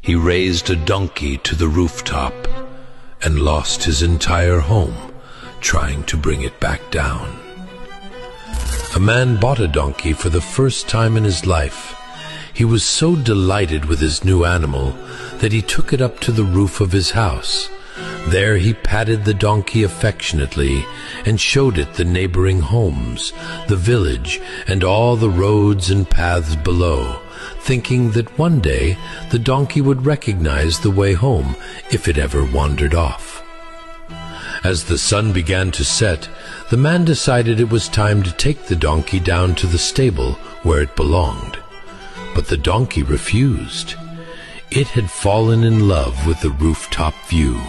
He raised a donkey to the rooftop and lost his entire home trying to bring it back down. A man bought a donkey for the first time in his life. He was so delighted with his new animal that he took it up to the roof of his house. There he patted the donkey affectionately and showed it the neighboring homes, the village, and all the roads and paths below, thinking that one day the donkey would recognize the way home if it ever wandered off. As the sun began to set, the man decided it was time to take the donkey down to the stable where it belonged. But the donkey refused. It had fallen in love with the rooftop view.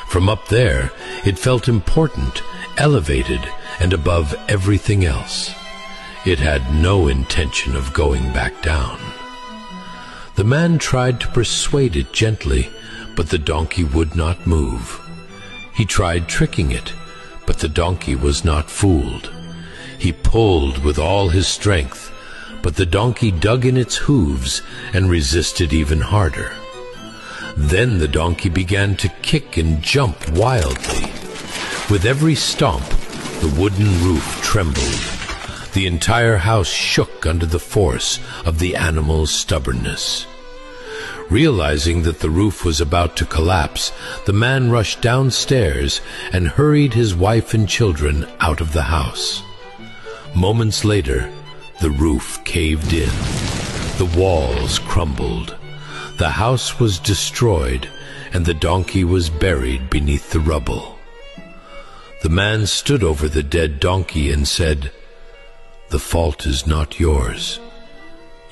From up there, it felt important, elevated, and above everything else. It had no intention of going back down. The man tried to persuade it gently, but the donkey would not move. He tried tricking it, but the donkey was not fooled. He pulled with all his strength, but the donkey dug in its hooves and resisted even harder. Then the donkey began to kick and jump wildly. With every stomp, the wooden roof trembled. The entire house shook under the force of the animal's stubbornness. Realizing that the roof was about to collapse, the man rushed downstairs and hurried his wife and children out of the house. Moments later, the roof caved in. The walls crumbled. The house was destroyed, and the donkey was buried beneath the rubble. The man stood over the dead donkey and said, "The fault is not yours.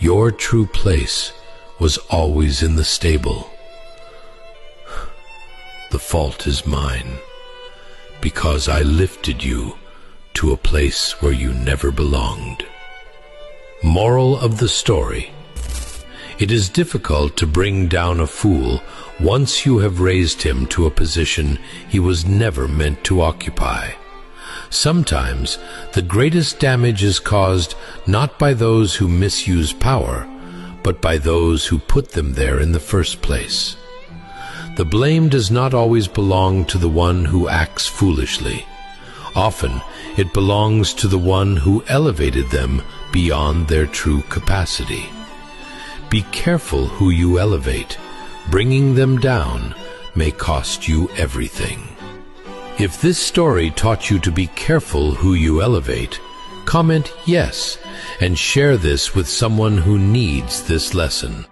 Your true place was always in the stable. The fault is mine, because I lifted you to a place where you never belonged." Moral of the story: it is difficult to bring down a fool once you have raised him to a position he was never meant to occupy. Sometimes the greatest damage is caused not by those who misuse power, but by those who put them there in the first place. The blame does not always belong to the one who acts foolishly. Often it belongs to the one who elevated them beyond their true capacity. Be careful who you elevate. Bringing them down may cost you everything. If this story taught you to be careful who you elevate, comment yes and share this with someone who needs this lesson.